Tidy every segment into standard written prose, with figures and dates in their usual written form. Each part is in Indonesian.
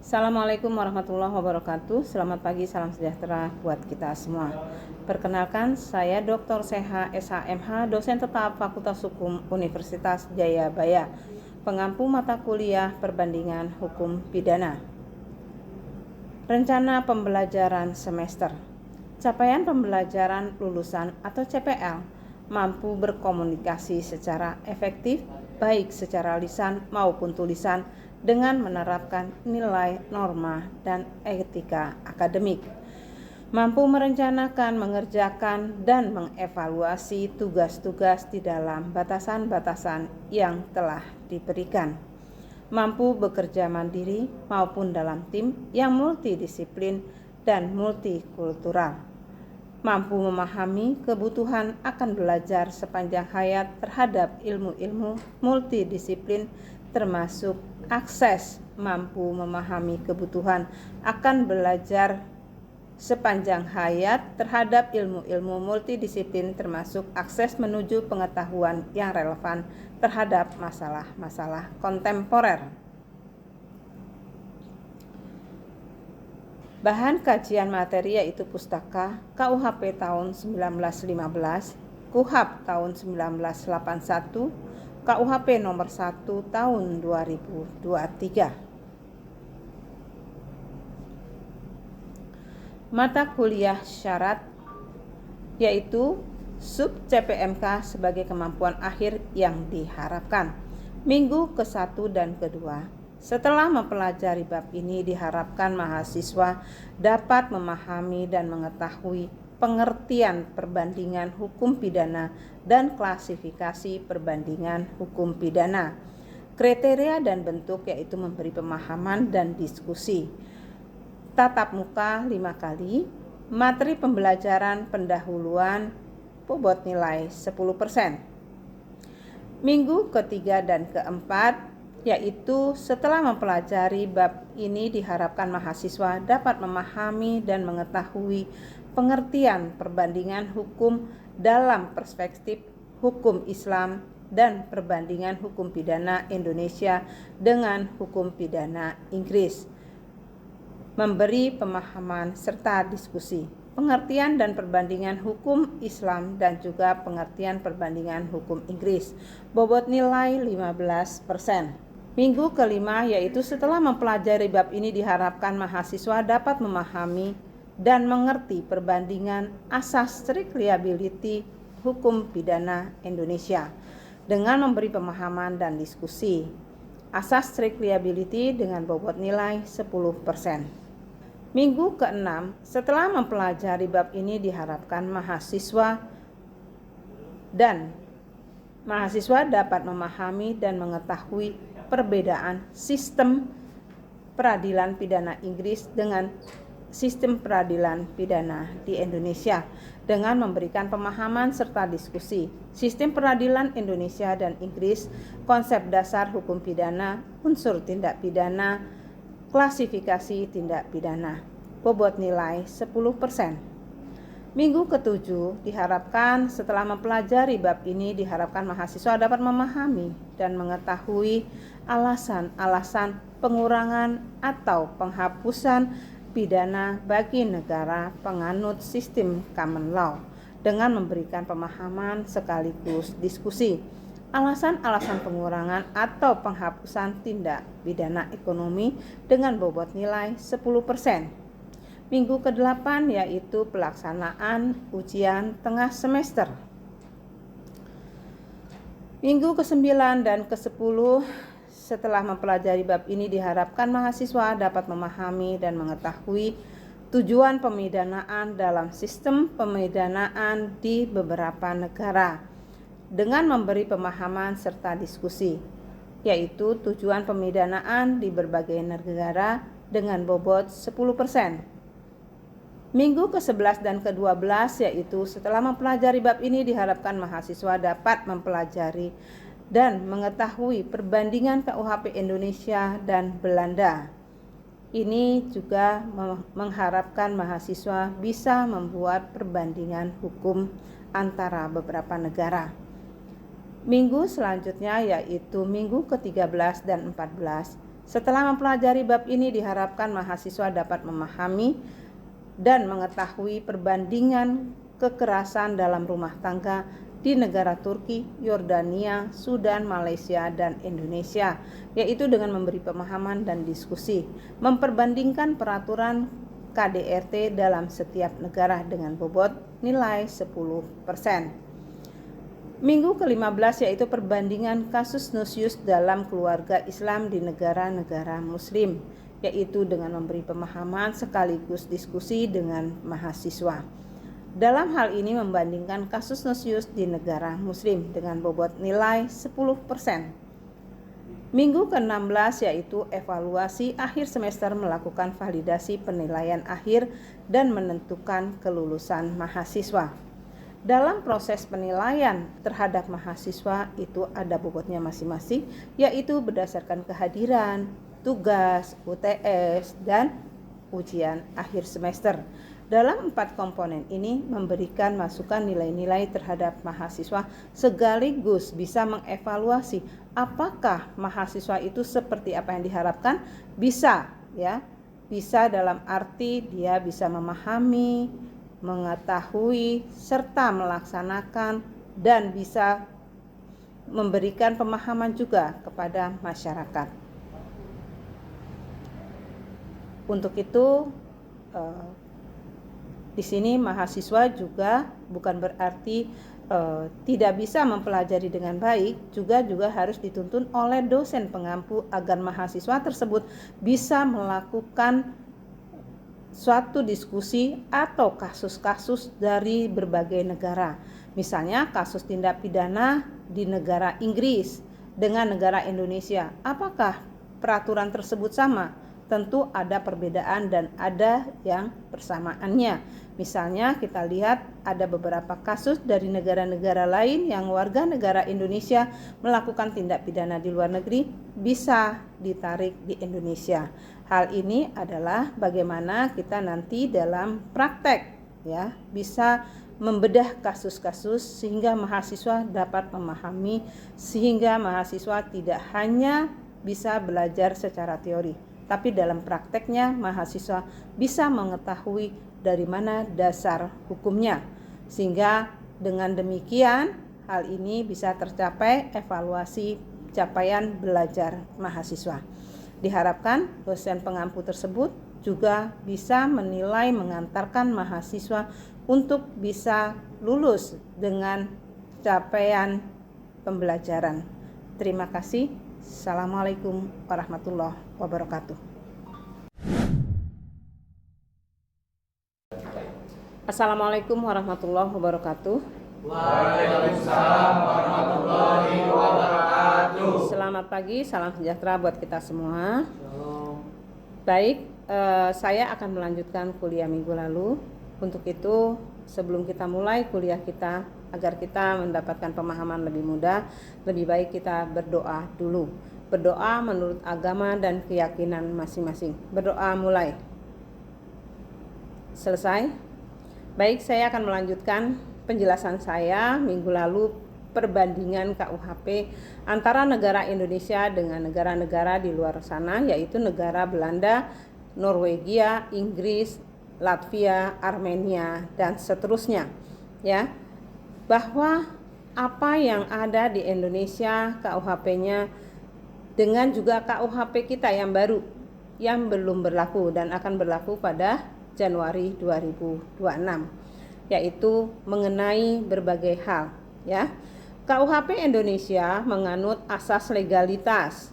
Assalamualaikum warahmatullahi wabarakatuh. Selamat pagi, salam sejahtera buat kita semua. Perkenalkan, saya Dr. Seha SHMH, dosen tetap Fakultas Hukum Universitas Jayabaya, pengampu mata kuliah Perbandingan Hukum Pidana. Rencana pembelajaran semester. Capaian pembelajaran lulusan atau CPL mampu berkomunikasi secara efektif, baik secara lisan maupun tulisan, dengan menerapkan nilai, norma, dan etika akademik. Mampu merencanakan, mengerjakan, dan mengevaluasi tugas-tugas di dalam batasan-batasan yang telah diberikan. Mampu bekerja mandiri maupun dalam tim yang multidisiplin dan multikultural. Mampu memahami kebutuhan akan belajar sepanjang hayat terhadap ilmu-ilmu multidisiplin, termasuk akses mampu memahami kebutuhan akan belajar sepanjang hayat terhadap ilmu-ilmu multidisiplin, termasuk akses menuju pengetahuan yang relevan terhadap masalah-masalah kontemporer. Bahan kajian materi yaitu pustaka KUHP tahun 1915, KUHAP tahun 1981, KUHP nomor 1 tahun 2023. Mata kuliah syarat yaitu sub CPMK sebagai kemampuan akhir yang diharapkan. Minggu ke-1 dan ke-2. Setelah mempelajari bab ini, diharapkan mahasiswa dapat memahami dan mengetahui pengertian perbandingan hukum pidana dan klasifikasi perbandingan hukum pidana, kriteria dan bentuk, yaitu memberi pemahaman dan diskusi. Tatap muka 5 kali, materi pembelajaran pendahuluan, bobot nilai 10%. Minggu ke-3 dan ke-4, yaitu setelah mempelajari bab ini, diharapkan mahasiswa dapat memahami dan mengetahui pengertian perbandingan hukum dalam perspektif hukum Islam dan perbandingan hukum pidana Indonesia dengan hukum pidana Inggris. Memberi pemahaman serta diskusi pengertian dan perbandingan hukum Islam dan juga pengertian perbandingan hukum Inggris. Bobot nilai 15%. Minggu ke-5, yaitu setelah mempelajari bab ini, diharapkan mahasiswa dapat memahami dan mengerti perbandingan asas strict liability hukum pidana Indonesia dengan memberi pemahaman dan diskusi. Asas strict liability dengan bobot nilai 10%. Minggu ke-6, setelah mempelajari bab ini, diharapkan mahasiswa dapat memahami dan mengetahui perbedaan sistem peradilan pidana Inggris dengan sistem peradilan pidana di Indonesia dengan memberikan pemahaman serta diskusi sistem peradilan Indonesia dan Inggris, konsep dasar hukum pidana, unsur tindak pidana, klasifikasi tindak pidana. Bobot nilai 10%. Minggu ke-7, diharapkan setelah mempelajari bab ini, diharapkan mahasiswa dapat memahami dan mengetahui alasan-alasan pengurangan atau penghapusan pidana bagi negara penganut sistem common law dengan memberikan pemahaman sekaligus diskusi alasan-alasan pengurangan atau penghapusan tindak pidana ekonomi dengan bobot nilai 10%. Minggu ke-8, yaitu pelaksanaan ujian tengah semester. Minggu ke-9 dan ke-10, setelah mempelajari bab ini, diharapkan mahasiswa dapat memahami dan mengetahui tujuan pemidanaan dalam sistem pemidanaan di beberapa negara dengan memberi pemahaman serta diskusi, yaitu tujuan pemidanaan di berbagai negara dengan bobot 10%. Minggu ke-11 dan ke-12, yaitu setelah mempelajari bab ini, diharapkan mahasiswa dapat mempelajari dan mengetahui perbandingan KUHP Indonesia dan Belanda. Ini juga mengharapkan mahasiswa bisa membuat perbandingan hukum antara beberapa negara. Minggu selanjutnya yaitu minggu ke-13 dan 14, Setelah mempelajari bab ini, diharapkan mahasiswa dapat memahami dan mengetahui perbandingan kekerasan dalam rumah tangga di negara Turki, Yordania, Sudan, Malaysia, dan Indonesia, yaitu dengan memberi pemahaman dan diskusi, memperbandingkan peraturan KDRT dalam setiap negara dengan bobot nilai 10%. Minggu ke-15 yaitu perbandingan kasus nusyus dalam keluarga Islam di negara-negara Muslim, yaitu dengan memberi pemahaman sekaligus diskusi dengan mahasiswa. Dalam hal ini membandingkan kasus nusyus di negara Muslim dengan bobot nilai 10%. Minggu ke-16 yaitu evaluasi akhir semester, melakukan validasi penilaian akhir dan menentukan kelulusan mahasiswa. Dalam proses penilaian terhadap mahasiswa itu ada bobotnya masing-masing, yaitu berdasarkan kehadiran, tugas, UTS, dan ujian akhir semester. Dalam 4 komponen ini memberikan masukan nilai-nilai terhadap mahasiswa sekaligus bisa mengevaluasi apakah mahasiswa itu seperti apa yang diharapkan. Bisa dalam arti dia bisa memahami, mengetahui, serta melaksanakan, dan bisa memberikan pemahaman juga kepada masyarakat. Untuk itu, di sini mahasiswa juga bukan berarti tidak bisa mempelajari dengan baik, juga harus dituntun oleh dosen pengampu agar mahasiswa tersebut bisa melakukan suatu diskusi atau kasus-kasus dari berbagai negara. Misalnya kasus tindak pidana di negara Inggris dengan negara Indonesia. Apakah peraturan tersebut sama? Tentu ada perbedaan dan ada yang persamaannya. Misalnya kita lihat ada beberapa kasus dari negara-negara lain yang warga negara Indonesia melakukan tindak pidana di luar negeri bisa ditarik di Indonesia. Hal ini adalah bagaimana kita nanti dalam praktek bisa membedah kasus-kasus sehingga mahasiswa dapat memahami, sehingga mahasiswa tidak hanya bisa belajar secara teori, tapi dalam prakteknya mahasiswa bisa mengetahui dari mana dasar hukumnya, sehingga dengan demikian hal ini bisa tercapai evaluasi capaian belajar mahasiswa. Diharapkan dosen pengampu tersebut juga bisa menilai, mengantarkan mahasiswa untuk bisa lulus dengan capaian pembelajaran. Terima kasih. Assalamualaikum warahmatullahi wabarakatuh. Assalamualaikum warahmatullahi wabarakatuh. Waalaikumsalam warahmatullahi wabarakatuh. Selamat pagi, salam sejahtera buat kita semua. Baik, saya akan melanjutkan kuliah minggu lalu. Untuk itu, sebelum kita mulai kuliah kita, agar kita mendapatkan pemahaman lebih mudah, lebih baik kita berdoa dulu. Berdoa menurut agama dan keyakinan masing-masing. Berdoa mulai. Selesai? Baik, saya akan melanjutkan penjelasan saya minggu lalu, perbandingan KUHP antara negara Indonesia dengan negara-negara di luar sana, yaitu negara Belanda, Norwegia, Inggris, Latvia, Armenia, dan seterusnya. Bahwa apa yang ada di Indonesia KUHP-nya dengan juga KUHP kita yang baru, yang belum berlaku dan akan berlaku pada Januari 2026. Yaitu mengenai berbagai hal. KUHP Indonesia menganut asas legalitas.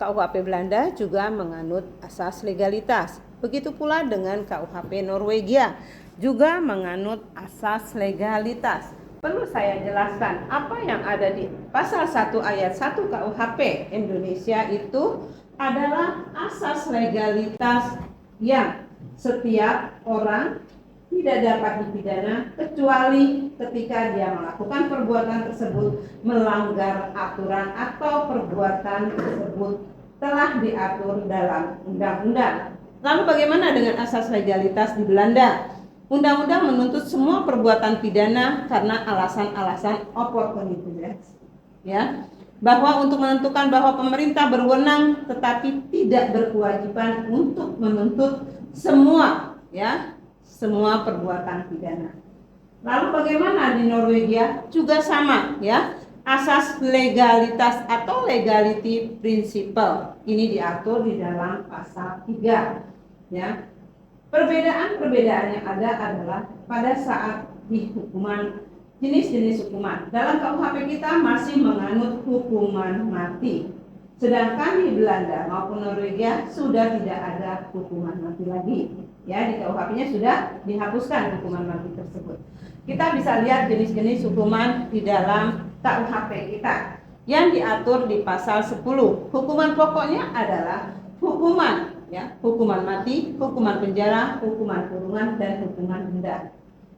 KUHP Belanda juga menganut asas legalitas. Begitu pula dengan KUHP Norwegia juga menganut asas legalitas. Perlu saya jelaskan apa yang ada di pasal 1 ayat 1 KUHP Indonesia itu adalah asas legalitas yang setiap orang tidak dapat dipidana kecuali ketika dia melakukan perbuatan tersebut melanggar aturan atau perbuatan tersebut telah diatur dalam undang-undang. Lalu bagaimana dengan asas legalitas di Belanda? Undang-undang menuntut semua perbuatan pidana karena alasan-alasan opportunity. bahwa untuk menentukan bahwa pemerintah berwenang tetapi tidak berkewajiban untuk menuntut semua semua perbuatan pidana. Lalu bagaimana di Norwegia? Juga sama ya. Asas legalitas atau legality principle ini diatur di dalam pasal 3 ya. Perbedaan-perbedaan yang ada adalah pada saat di hukuman, jenis-jenis hukuman. Dalam KUHP kita masih menganut hukuman mati. Sedangkan di Belanda maupun Norwegia sudah tidak ada hukuman mati lagi. Ya, di KUHP-nya sudah dihapuskan hukuman mati tersebut. Kita bisa lihat jenis-jenis hukuman di dalam KUHP kita yang diatur di pasal 10. Hukuman pokoknya adalah hukuman hukuman mati, hukuman penjara, hukuman kurungan, dan hukuman denda.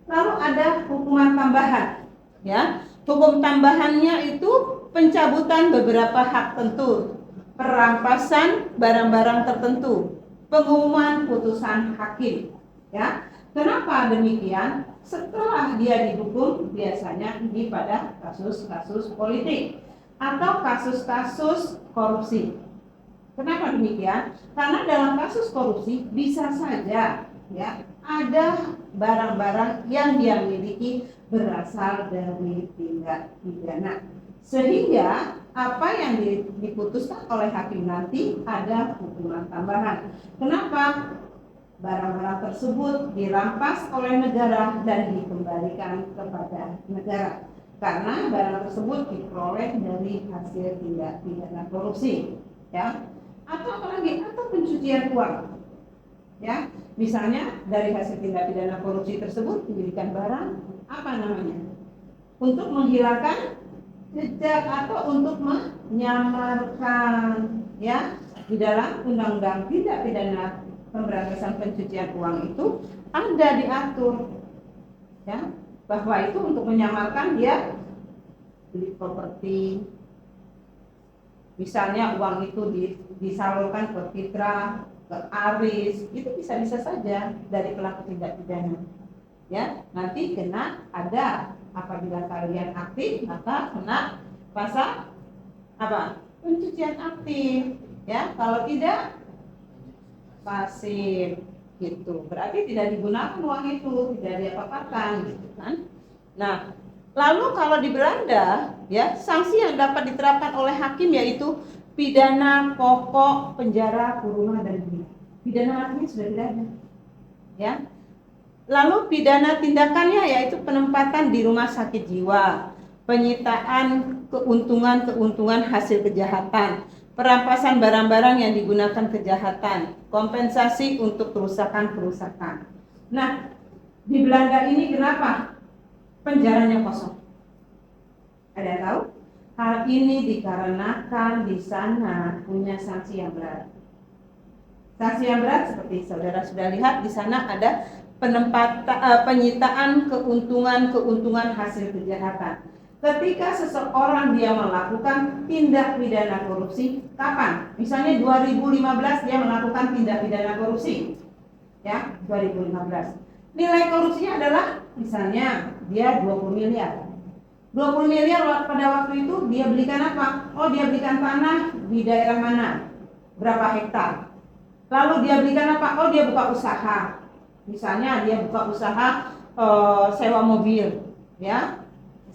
Lalu ada hukuman tambahan ya. Hukum tambahannya itu pencabutan beberapa hak tentu, perampasan barang-barang tertentu, pengumuman putusan hakim ya. Kenapa demikian? Setelah dia dihukum biasanya pada kasus-kasus politik atau kasus-kasus korupsi. Kenapa demikian? Karena dalam kasus korupsi bisa saja ya ada barang-barang yang dia miliki berasal dari tindak pidana. Sehingga apa yang diputuskan oleh hakim nanti ada hukuman tambahan. Kenapa? Barang-barang tersebut dirampas oleh negara dan dikembalikan kepada negara. Karena barang tersebut diperoleh dari hasil tindak pidana korupsi ya. Atau apalagi pencucian uang ya, misalnya dari hasil tindak pidana korupsi tersebut diberikan barang untuk menghilangkan jejak atau untuk menyamarkan ya. Di dalam undang-undang tindak pidana pemberantasan pencucian uang itu ada diatur ya bahwa itu untuk menyamarkan dia beli properti. Misalnya uang itu disalurkan ke Fitra, ke Aris, itu bisa-bisa saja dari pelaku tindak pidana. Ya, nanti kena ada apabila kalian aktif maka kena pasal pencucian aktif. Ya, kalau tidak pasif gitu. Berarti tidak digunakan uang itu, tidak diapa-apakan gitu kan. Nah, lalu kalau di Belanda ya, sanksi yang dapat diterapkan oleh hakim yaitu pidana pokok, penjara, kurungan, dan denda. Pidana matinya sudah tidak ada. Ya. Lalu pidana tindakannya yaitu penempatan di rumah sakit jiwa, penyitaan keuntungan hasil kejahatan, perampasan barang-barang yang digunakan kejahatan, kompensasi untuk kerusakan-kerusakan. Nah, di Belanda ini kenapa penjaranya kosong? Ada yang tahu? Hal ini dikarenakan di sana punya sanksi yang berat. Sanksi yang berat seperti saudara sudah lihat di sana ada penyitaan keuntungan hasil kejahatan. Ketika seseorang dia melakukan tindak pidana korupsi, kapan? Misalnya 2015 dia melakukan tindak pidana korupsi. Ya, 2015. Nilai korupsinya adalah misalnya dia 20 miliar. 20 miliar pada waktu itu dia belikan apa? Oh, dia belikan tanah di daerah mana? Berapa hektar? Lalu dia belikan apa? Oh, dia buka usaha. Misalnya dia buka usaha sewa mobil, ya.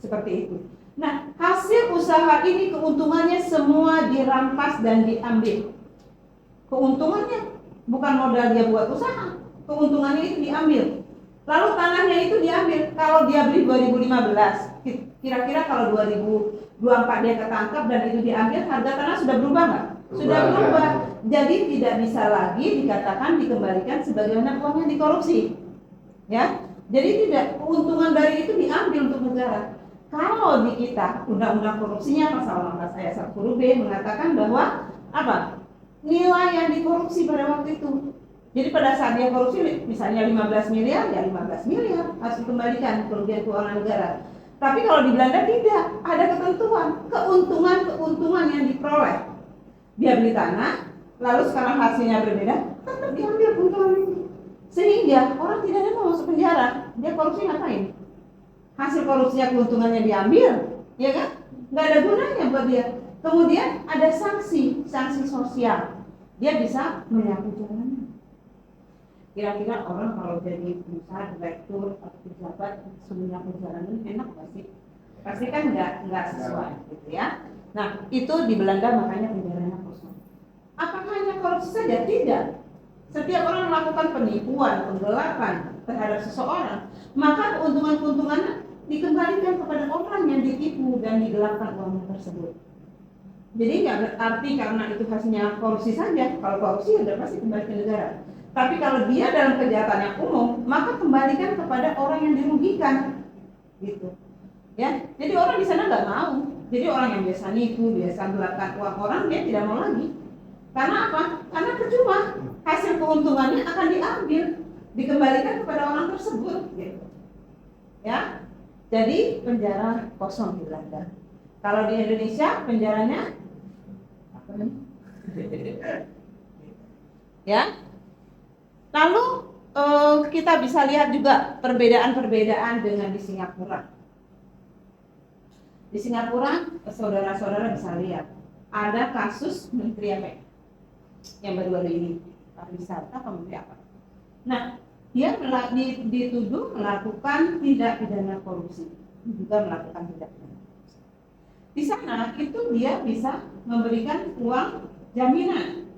Seperti itu. Nah, hasil usaha ini keuntungannya semua dirampas dan diambil. Keuntungannya bukan modal dia buat usaha, keuntungannya itu diambil. Lalu tanahnya itu diambil. Kalau dia beli 2015, kira-kira kalau 2024 dia ketangkap dan itu diambil, harga tanah sudah berubah nggak? Sudah berubah. Jadi tidak bisa lagi dikatakan dikembalikan sebagaimana uangnya dikorupsi. Ya, jadi tidak, keuntungan dari itu diambil untuk negara. Kalau di kita undang-undang korupsinya pasal 16 ayat 10B mengatakan bahwa nilai yang dikorupsi pada waktu itu. Jadi pada saat dia korupsi misalnya 15 miliar, ya 15 miliar harus dikembalikan kerugian keuangan negara. Tapi kalau di Belanda tidak, ada ketentuan, keuntungan yang diperoleh. Dia beli tanah, lalu sekarang hasilnya berbeda, tetap diambil keuntungan itu. Sehingga orang tidak ada mau masuk penjara. Dia korupsi ngapain? Hasil korupsinya keuntungannya diambil, ya kan? Nggak ada gunanya buat dia. Kemudian ada sanksi sosial. Dia bisa menyapu jalanan. Kira-kira orang kalau jadi pengusaha, direktur atau pejabat semuanya perjalanan enak nggak sih? Pasti kan nggak sesuai gitu ya. Nah itu di Belanda makanya penjaranya kosong. Apakah hanya korupsi saja? Tidak. Setiap orang melakukan penipuan, penggelapan terhadap seseorang, maka keuntungan-keuntungannya dikembalikan kepada orang yang ditipu dan digelapkan uangnya tersebut. Jadi nggak berarti karena itu hasilnya korupsi saja. Kalau korupsi sudah pasti kembali ke negara. Tapi kalau dia dalam kejahatan yang umum, maka kembalikan kepada orang yang dirugikan, gitu. Ya, jadi orang di sana nggak mau. Jadi orang yang biasa nipu, biasa gelapkan uang orang, dia tidak mau lagi. Karena apa? Karena percuma. Hasil keuntungannya akan diambil, dikembalikan kepada orang tersebut, gitu. Ya, jadi penjara kosong di Belanda. Kalau di Indonesia penjaranya apa nih? Ya. Lalu kita bisa lihat juga perbedaan-perbedaan dengan di Singapura. Di Singapura, saudara-saudara bisa lihat ada kasus menteri apa yang baru-baru ini, pariwisata atau menteri apa. Nah, dia dituduh melakukan tindak pidana korupsi, juga melakukan tindak pidana korupsi. Di sana itu dia bisa memberikan uang jaminan,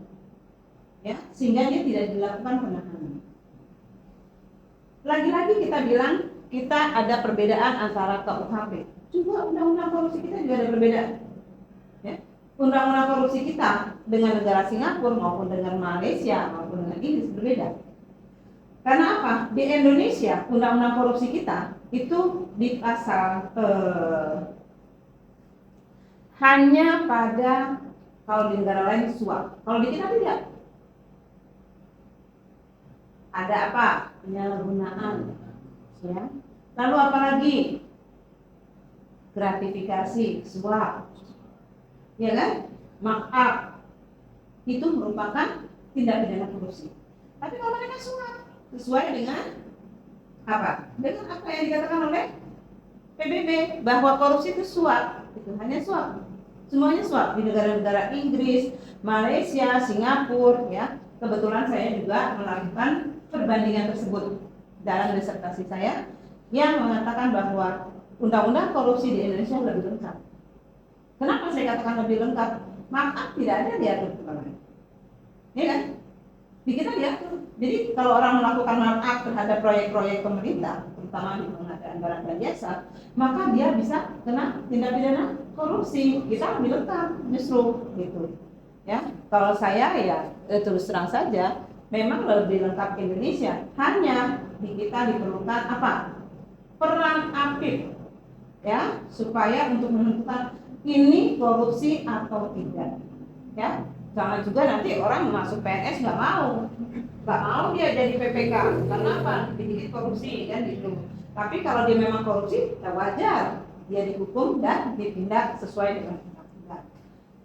ya, sehingga dia tidak dilakukan penahanan. Lagi-lagi kita bilang kita ada perbedaan antara KUHP. Juga undang-undang korupsi kita juga ada perbedaan. Ya. Undang-undang korupsi kita dengan negara Singapura maupun dengan Malaysia maupun dengan Inggris berbeda. Karena apa? Di Indonesia undang-undang korupsi kita itu di pasal hanya pada, kalau di negara lain suap. Kalau di kita tidak. Ada apa? Penyalahgunaan. Ya. Lalu apa lagi? Gratifikasi, suap. Ya kan? Markup. Itu merupakan tindak pidana korupsi. Tapi kalau mereka suap, sesuai dengan apa? Dengan apa yang dikatakan oleh PBB bahwa korupsi itu suap, itu hanya suap. Semuanya suap di negara-negara Inggris, Malaysia, Singapura, ya. Kebetulan saya juga melakukan perbandingan tersebut dalam disertasi saya yang mengatakan bahwa undang-undang korupsi di Indonesia lebih lengkap. Kenapa saya katakan lebih lengkap? Maka tidak ada diatur kemana. Ya kan? Di kita diatur. Jadi kalau orang melakukan markup terhadap proyek-proyek pemerintah, terutama di pengadaan barang dan jasa, maka dia bisa kena tindak pidana korupsi. Kita lebih lengkap justru gitu. Ya, kalau saya ya terus terang saja, memang lebih lengkap Indonesia. Hanya di kita diperlukan apa? Peran aktif, ya, supaya untuk menentukan ini korupsi atau tidak. Ya, jangan juga nanti orang masuk PNS nggak mau dia jadi PPK. Karena apa? Dikit korupsi kan gitu. Tapi kalau dia memang korupsi, ya wajar dia dihukum dan ditindak sesuai dengan undang-undang.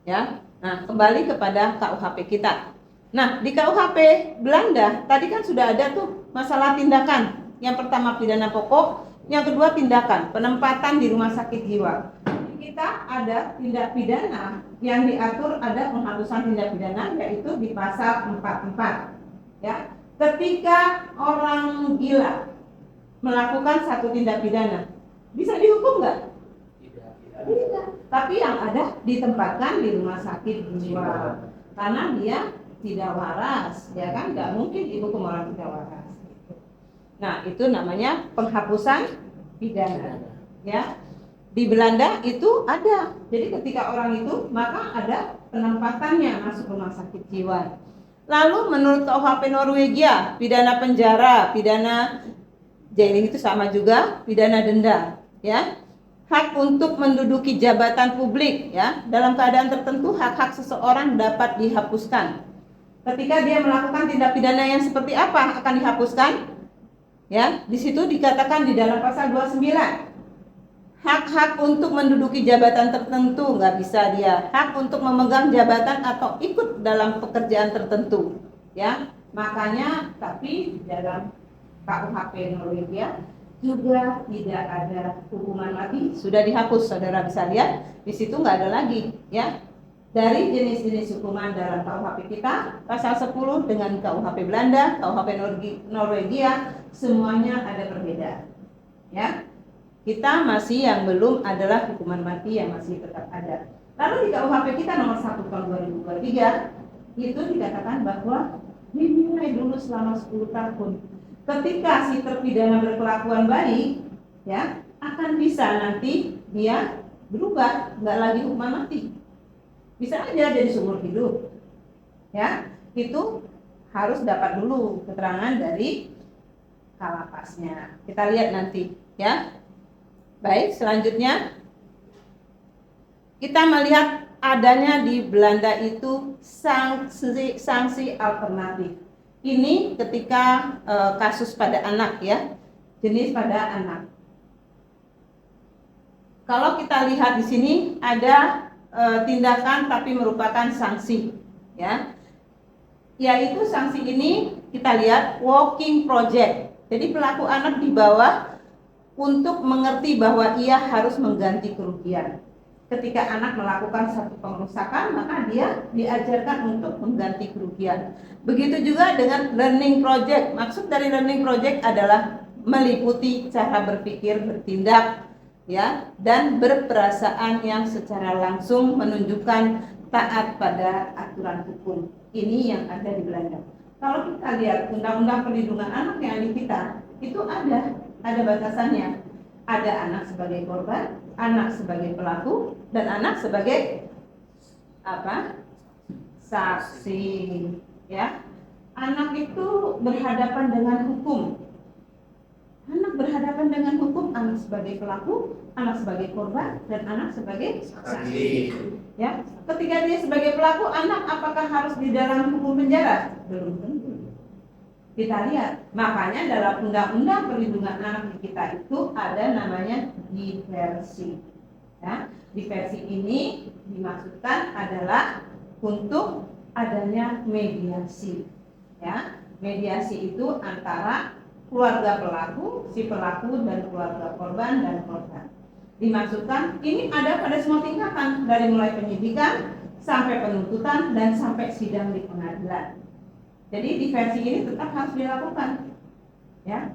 Ya. Nah, kembali kepada KUHP kita. Nah, di KUHP Belanda tadi kan sudah ada tuh masalah tindakan. Yang pertama pidana pokok, yang kedua tindakan penempatan di rumah sakit jiwa. Kita ada tindak pidana yang diatur, ada penghapusan tindak pidana yaitu di pasal 44. Ya, ketika orang gila melakukan satu tindak pidana, bisa dihukum nggak? Tidak. Tapi yang ada ditempatkan di rumah sakit jiwa karena dia tidak waras, ya kan? Nggak mungkin dihukum orang tidak waras. Nah, itu namanya penghapusan pidana. Ya, di Belanda itu ada. Jadi ketika orang itu, maka ada penempatannya masuk rumah sakit jiwa. Lalu menurut KUHP Norwegia, pidana penjara, pidana jailing itu sama juga, pidana denda, ya. Hak untuk menduduki jabatan publik, ya, dalam keadaan tertentu hak-hak seseorang dapat dihapuskan. Ketika dia melakukan tindak pidana yang seperti apa akan dihapuskan? Ya, di situ dikatakan di dalam pasal 29. Hak-hak untuk menduduki jabatan tertentu nggak bisa dia. Hak untuk memegang jabatan atau ikut dalam pekerjaan tertentu, ya. Makanya tapi di dalam KUHP Norwegia juga tidak ada hukuman lagi, sudah dihapus. Saudara bisa lihat di situ nggak ada lagi, ya. dari jenis-jenis hukuman dalam KUHP kita, pasal 10 dengan KUHP Belanda, KUHP Norwegia, semuanya ada perbedaan. Ya. Kita masih yang belum adalah hukuman mati yang masih tetap ada. Lalu di KUHP kita nomor 1 tahun 2023 itu dikatakan bahwa dinilai dulu selama 10 tahun. Ketika si terpidana berkelakuan baik, ya, akan bisa nanti dia berubah, nggak lagi hukuman mati. Bisa aja jadi seumur hidup. Ya, itu harus dapat dulu keterangan dari kalapasnya. Kita lihat nanti, ya. Baik, selanjutnya kita melihat adanya di Belanda itu sanksi alternatif. Ini ketika kasus pada anak, ya, jenis pada anak. Kalau kita lihat di sini ada tindakan tapi merupakan sanksi, ya, yaitu sanksi ini kita lihat walking project. Jadi pelaku anak dibawa untuk mengerti bahwa ia harus mengganti kerugian. Ketika anak melakukan satu pengerusakan, maka dia diajarkan untuk mengganti kerugian. Begitu juga dengan learning project. Maksud dari learning project adalah meliputi cara berpikir, bertindak, ya, dan berperasaan yang secara langsung menunjukkan taat pada aturan hukum. Ini yang ada di Belanda. Kalau kita lihat Undang-Undang Perlindungan Anak yang di kita, itu ada batasannya. Ada anak sebagai korban, anak sebagai pelaku, dan anak sebagai saksi, ya. Anak itu berhadapan dengan hukum. Anak berhadapan dengan hukum, anak sebagai pelaku, anak sebagai korban, dan anak sebagai saksi. Ya, ketika dia sebagai pelaku, anak apakah harus di dalam hukum penjara? Belum tentu. Kita lihat, makanya dalam Undang-Undang Perlindungan Anak di kita itu ada namanya diversi. Ya, diversi ini dimaksudkan adalah untuk adanya mediasi. Ya, mediasi itu antara keluarga pelaku, si pelaku, dan keluarga korban dan korban. Dimaksudkan ini ada pada semua tingkatan, dari mulai penyidikan sampai penuntutan dan sampai sidang di pengadilan. Jadi diversi ini tetap harus dilakukan, ya.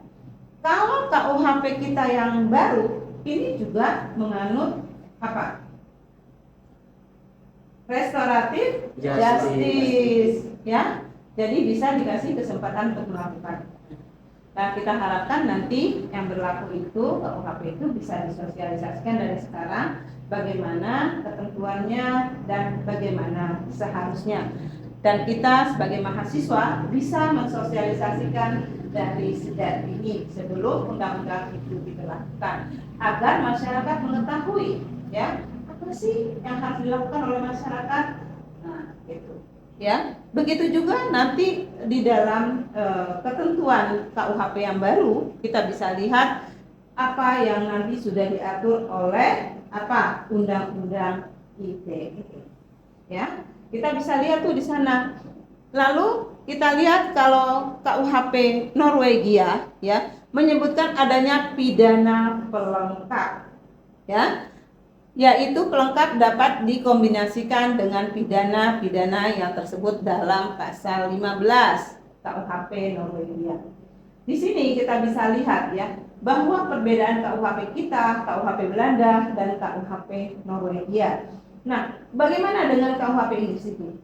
Kalau KUHP kita yang baru ini juga menganut apa? Restoratif justice, ya. Jadi bisa dikasih kesempatan untuk melakukan. Nah, kita harapkan nanti yang berlaku itu KUHP itu bisa disosialisasikan dari sekarang bagaimana ketentuannya dan bagaimana seharusnya. Dan kita sebagai mahasiswa bisa mensosialisasikan dari sejak dini sebelum undang-undang itu diberlakukan agar masyarakat mengetahui, ya, apa sih yang harus dilakukan oleh masyarakat. Nah, itu, ya. Begitu juga nanti di dalam ketentuan KUHP yang baru kita bisa lihat apa yang nanti sudah diatur oleh Undang-Undang ITE, ya. Kita bisa lihat tuh di sana. Lalu kita lihat kalau KUHP Norwegia, ya, menyebutkan adanya pidana pelengkap, ya, yaitu pelengkap dapat dikombinasikan dengan pidana-pidana yang tersebut dalam pasal 15 KUHP Norwegia. Di sini kita bisa lihat, ya, bahwa perbedaan KUHP kita, KUHP Belanda, dan KUHP Norwegia. Nah, bagaimana dengan KUHP Inggris itu?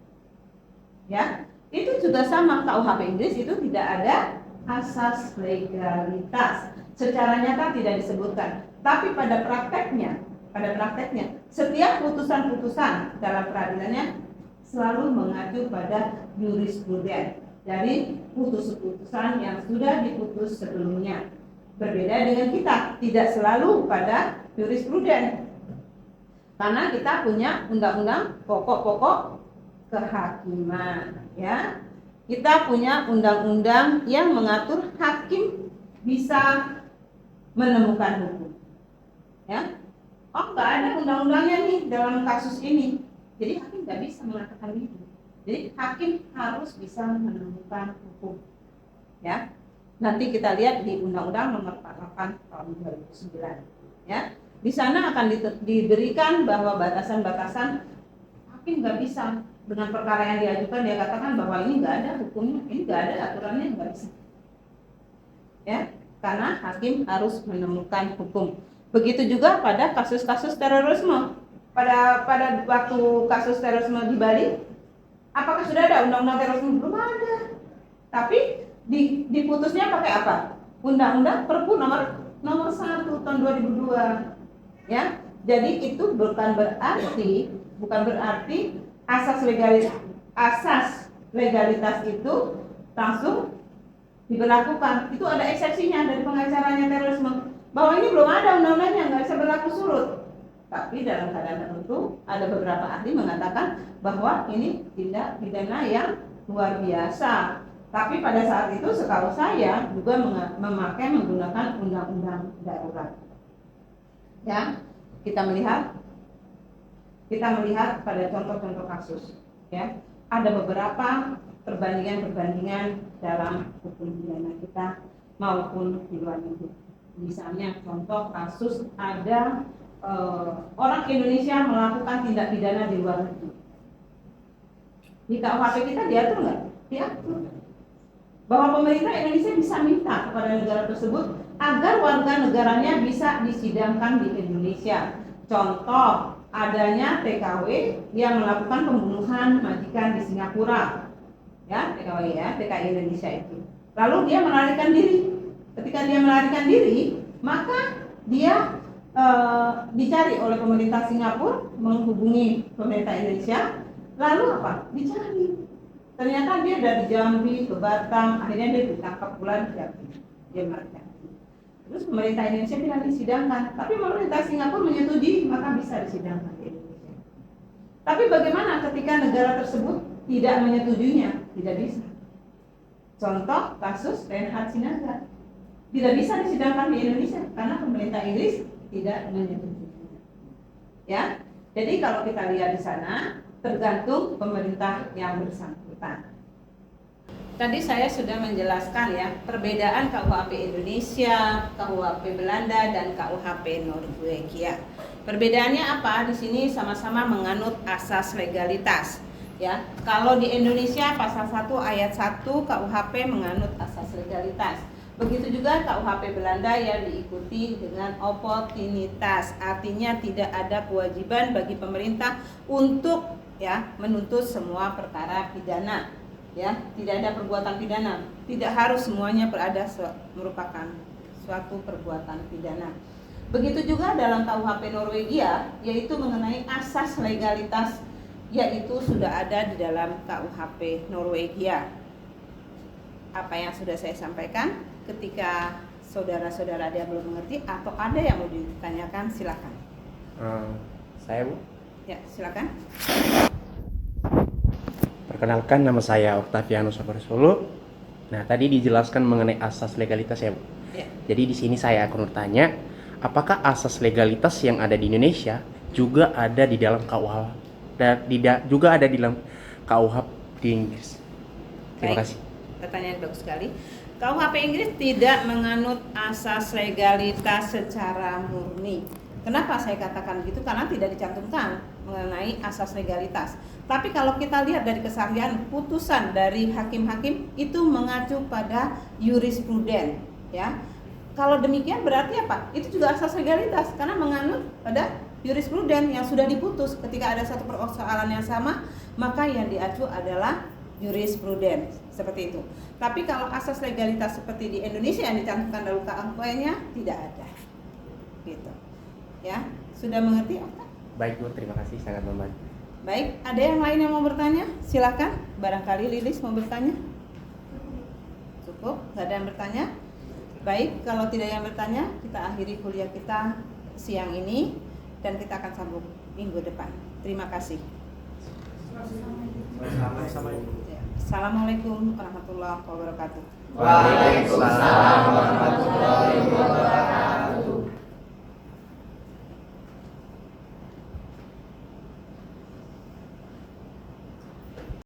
Ya, itu juga sama. KUHP Inggris itu tidak ada asas legalitas. Secara nyata tidak disebutkan. Tapi pada prakteknya, setiap putusan-putusan dalam peradilannya selalu mengacu pada jurisprudens dari putusan yang sudah diputus sebelumnya. Berbeda dengan kita, tidak selalu pada jurisprudens. Karena kita punya undang-undang pokok-pokok kehakiman, ya. Kita punya undang-undang yang mengatur hakim bisa menemukan hukum, ya. Oh, nggak ada undang-undangnya nih dalam kasus ini, jadi hakim nggak bisa mengatakan itu. Jadi hakim harus bisa menemukan hukum, ya. Nanti kita lihat di Undang-Undang Nomor 48 Tahun 2009, ya. Di sana akan diberikan bahwa batasan-batasan hakim nggak bisa dengan perkara yang diajukan dia katakan bahwa ini nggak ada hukumnya, ini nggak ada aturannya, nggak bisa. Ya, karena hakim harus menemukan hukum. Begitu juga pada kasus-kasus terorisme. Pada waktu kasus terorisme di Bali, apakah sudah ada undang-undang terorisme? Belum ada. Tapi diputusnya pakai apa? Undang-undang Perpu nomor 1 tahun 2002. Ya. Jadi itu bukan berarti asas legalitas itu langsung diberlakukan. Itu ada eksepsinya dari pengacaranya terorisme, bahwa ini belum ada undang-undangnya, nggak bisa berlaku surut. Tapi dalam keadaan tertentu ada beberapa ahli mengatakan bahwa ini tindak pidana yang luar biasa. Tapi pada saat itu setahu saya juga menggunakan undang-undang darurat. Ya, kita melihat pada contoh-contoh kasus. Ya, ada beberapa perbandingan dalam hukum pidana kita maupun di luar negeri. Misalnya contoh kasus ada orang Indonesia melakukan tindak pidana di luar negeri. Di KUHP kita diatur nggak? Diatur bahwa pemerintah Indonesia bisa minta kepada negara tersebut agar warga negaranya bisa disidangkan di Indonesia. Contoh adanya TKW yang melakukan pembunuhan majikan di Singapura. Ya, TKW ya, TKI Indonesia itu. Lalu dia melarikan diri. Ketika dia melarikan diri, maka dia dicari oleh pemerintah Singapura, menghubungi pemerintah Indonesia. Lalu apa? Dicari. Ternyata dia dari Jambi ke Batam, akhirnya dia ditangkap pula di Jambi. Dia melarikan. Terus pemerintah Indonesia tidak disidangkan, tapi pemerintah Singapura menyetujui, maka bisa disidangkan di Indonesia. Tapi bagaimana ketika negara tersebut tidak menyetujuinya? Tidak bisa. Contoh kasus Reinhard Sinaga, tidak bisa disidangkan di Indonesia karena pemerintah Inggris tidak menyetujuinya. Ya, jadi kalau kita lihat di sana tergantung pemerintah yang bersangkutan. Tadi saya sudah menjelaskan ya perbedaan KUHP Indonesia, KUHP Belanda dan KUHP Norwegia. Perbedaannya apa? Di sini sama-sama menganut asas legalitas. Ya, kalau di Indonesia pasal 1 ayat 1 KUHP menganut asas legalitas. Begitu juga KUHP Belanda yang diikuti dengan oportunitas, artinya tidak ada kewajiban bagi pemerintah untuk menuntut semua perkara pidana. Ya, tidak ada perbuatan pidana, tidak harus semuanya merupakan suatu perbuatan pidana. Begitu juga dalam KUHP Norwegia, yaitu mengenai asas legalitas, yaitu sudah ada di dalam KUHP Norwegia. Apa yang sudah saya sampaikan, ketika saudara-saudara ada belum mengerti atau ada yang mau ditanyakan, silakan. Saya Bu. Ya, silakan. Perkenalkan, nama saya Octavianus Saparsolo. Nah, tadi dijelaskan mengenai asas legalitas ya, Bu. Ya. Jadi di sini saya akan bertanya, apakah asas legalitas yang ada di Indonesia juga ada di dalam KUHP dan juga ada di dalam KUHP di Inggris? Terima kasih. Pertanyaan bagus sekali. KUHP Inggris tidak menganut asas legalitas secara murni. Kenapa saya katakan begitu? Karena tidak dicantumkan mengenai asas legalitas. Tapi kalau kita lihat dari keseharian putusan dari hakim-hakim itu mengacu pada jurispruden, ya. Kalau demikian berarti apa? Itu juga asas legalitas karena menganut pada jurispruden yang sudah diputus. Ketika ada satu persoalan yang sama, maka yang diacu adalah jurispruden, seperti itu. Tapi kalau asas legalitas seperti di Indonesia yang dicantumkan dalam KUHP-nya tidak ada. Gitu. Ya, sudah mengerti? Baik Bu, terima kasih, sangat membantu. Baik, ada yang lain yang mau bertanya? Silakan. Barangkali Lilis mau bertanya. Cukup, nggak ada yang bertanya. Baik, kalau tidak yang bertanya, kita akhiri kuliah kita siang ini dan kita akan sambung minggu depan. Terima kasih. Assalamualaikum warahmatullahi wabarakatuh. Waalaikumsalam warahmatullahi wabarakatuh.